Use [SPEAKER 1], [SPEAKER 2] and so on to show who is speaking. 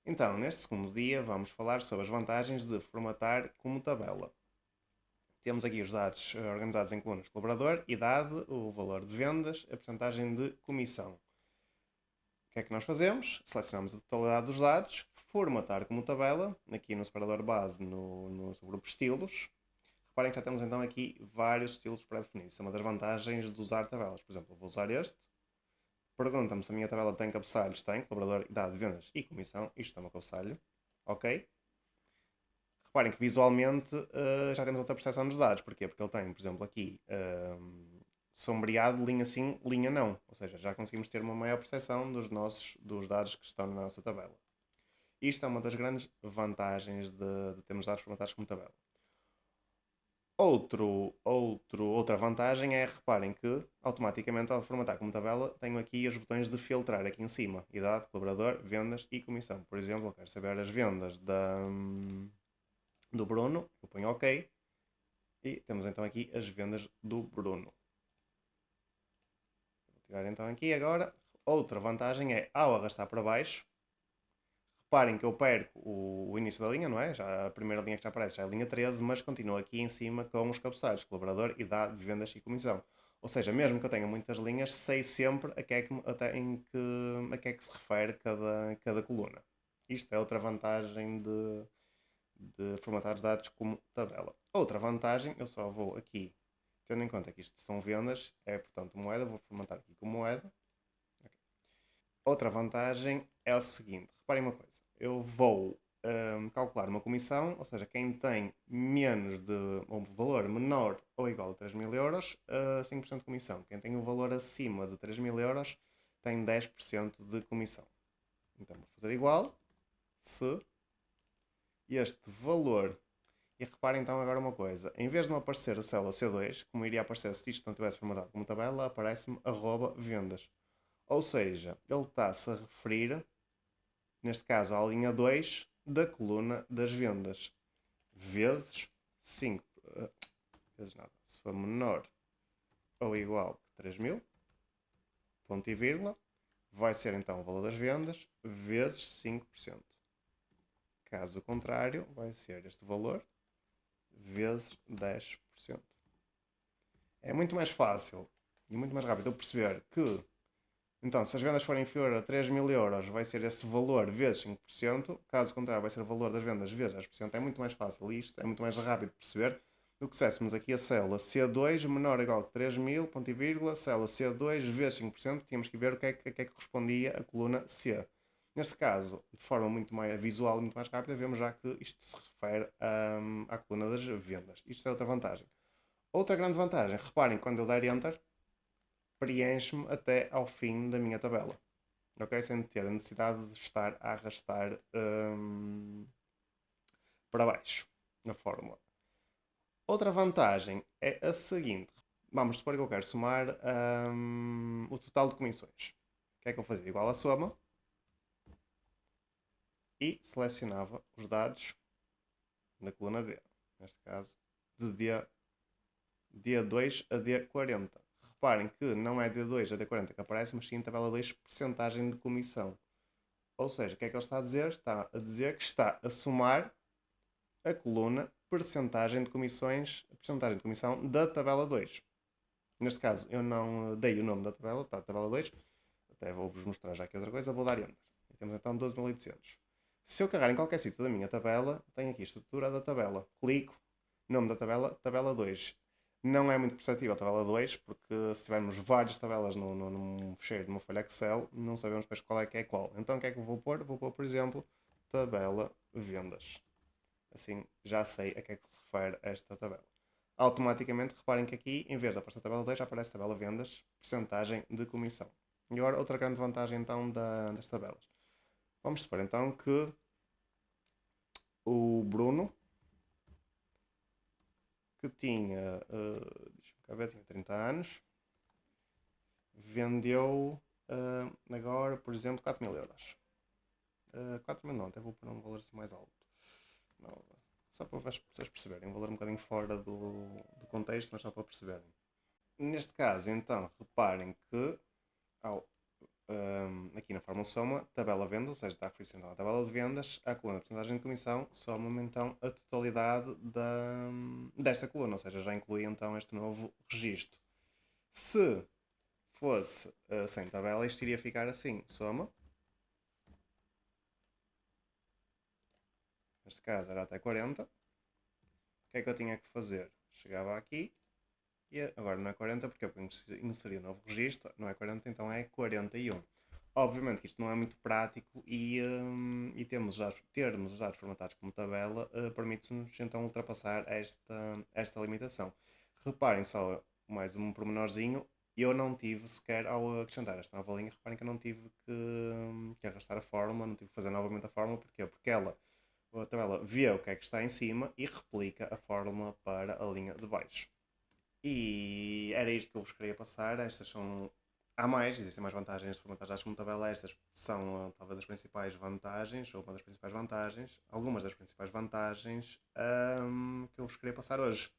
[SPEAKER 1] Então, neste segundo dia, vamos falar sobre as vantagens de formatar como tabela. Temos aqui os dados organizados em colunas de colaborador, idade, o valor de vendas, a porcentagem de comissão. O que é que nós fazemos? Selecionamos a totalidade dos dados, formatar como tabela, aqui no separador base, no subgrupo estilos. Reparem que já temos então aqui vários estilos pré-definidos. Isso é uma das vantagens de usar tabelas. Por exemplo, eu vou usar este. Pergunta-me se a minha tabela tem cabeçalhos. Tem, colaborador, idade, vendas e comissão. Isto é um cabeçalho. Ok? Reparem que visualmente já temos outra percepção dos dados. Porquê? Porque ele tem, por exemplo, aqui sombreado linha sim, linha não. Ou seja, já conseguimos ter uma maior percepção dos dados que estão na nossa tabela. Isto é uma das grandes vantagens de termos dados formatados como tabela. Outra vantagem é, reparem que automaticamente ao formatar como tabela tenho aqui os botões de filtrar aqui em cima. Idade, colaborador, vendas e comissão. Por exemplo, eu quero saber as vendas do Bruno, eu ponho OK. E temos então aqui as vendas do Bruno. Vou tirar então aqui agora. Outra vantagem é, ao arrastar para baixo, reparem que eu perco o início da linha, não é? Já a primeira linha que já aparece já é a linha 13, mas continua aqui em cima com os cabeçalhos, colaborador, idade, vendas e comissão. Ou seja, mesmo que eu tenha muitas linhas, sei sempre a que é que se refere cada coluna. Isto é outra vantagem de formatar os dados como tabela. Outra vantagem, eu só vou aqui, tendo em conta que isto são vendas, é portanto moeda, vou formatar aqui com moeda. Okay. Outra vantagem é o seguinte, reparem uma coisa, eu vou calcular uma comissão, ou seja, quem tem menos de um valor menor ou igual a 3 mil euros, 5% de comissão. Quem tem um valor acima de 3 mil euros tem 10% de comissão. Então vou fazer igual se este valor. E reparem então agora uma coisa: em vez de não aparecer a célula C2, como iria aparecer se isto não tivesse formatado como tabela, aparece-me @vendas. Ou seja, ele está-se a referir, neste caso, à linha 2 da coluna das vendas, vezes 5, vezes nada, se for menor ou igual a 3 mil, ponto e vírgula, vai ser então o valor das vendas vezes 5%. Caso contrário, vai ser este valor vezes 10%. É muito mais fácil e muito mais rápido eu perceber que, então, se as vendas forem inferior a 3 mil euros, vai ser esse valor vezes 5%, caso contrário, vai ser o valor das vendas vezes 10%. É muito mais fácil isto, é muito mais rápido de perceber do que se tivéssemos aqui a célula C2 menor ou igual a 3 mil, ponto e vírgula, célula C2 vezes 5%, tínhamos que ver o que é que correspondia a coluna C. Neste caso, de forma muito mais visual e muito mais rápida, vemos já que isto se refere à coluna das vendas. Isto é outra vantagem. Outra grande vantagem, reparem, quando eu der Enter, preenche-me até ao fim da minha tabela. Ok? Sem ter a necessidade de estar a arrastar para baixo na fórmula. Outra vantagem é a seguinte. Vamos supor que eu quero somar o total de comissões. O que é que eu fazia? Igual a soma e selecionava os dados na coluna D. Neste caso, de D2 a D40. Reparem que não é D2 a D40 que aparece, mas sim tabela 2, percentagem de comissão. Ou seja, o que é que ele está a dizer? Está a dizer que está a somar a coluna percentagem de comissões, a percentagem de comissão da tabela 2. Neste caso, eu não dei o nome da tabela, está a tabela 2. Até vou-vos mostrar já aqui outra coisa, vou dar Enter. E temos então 12.800. Se eu carregar em qualquer sítio da minha tabela, tenho aqui a estrutura da tabela. Clico, nome da tabela, tabela 2. Não é muito perceptível a tabela 2, porque se tivermos várias tabelas num fecheiro, numa folha Excel, não sabemos depois qual é que é qual. Então o que é que eu vou pôr? Vou pôr, por exemplo, tabela vendas. Assim já sei a que é que se refere esta tabela. Automaticamente, reparem que aqui, em vez de aparecer a tabela 2, já aparece a tabela vendas, percentagem de comissão. E agora, outra grande vantagem então das tabelas. Vamos supor então que o Bruno, que tinha, deixa-me cá ver, tinha 30 anos, vendeu agora, por exemplo, 4 mil euros. 4 mil não, até vou pôr um valor assim mais alto. Não, só para vocês perceberem, um valor um bocadinho fora do contexto, mas só para perceberem. Neste caso, então, reparem que ao aqui na fórmula soma, tabela venda, ou seja, está a referir-se então à tabela de vendas, à coluna de porcentagem de comissão, soma-me então a totalidade desta coluna, ou seja, já inclui então este novo registro. Se fosse sem tabela, isto iria ficar assim, soma, neste caso era até 40, o que é que eu tinha que fazer? Chegava aqui, e agora não é 40 porque eu inseri um novo registro, não é 40, então é 41. Obviamente que isto não é muito prático e termos os dados formatados como tabela permite-nos então ultrapassar esta limitação. Reparem só mais um pormenorzinho, eu não tive sequer ao acrescentar esta nova linha, reparem que eu não tive que arrastar a fórmula, não tive que fazer novamente a fórmula, porquê? Porque a tabela vê o que é que está em cima e replica a fórmula para a linha de baixo. E era isto que eu vos queria passar. Estas são. Há mais, existem mais vantagens de formatar dados como tabela. Estas são talvez as principais vantagens, ou uma das principais vantagens, algumas das principais vantagens que eu vos queria passar hoje.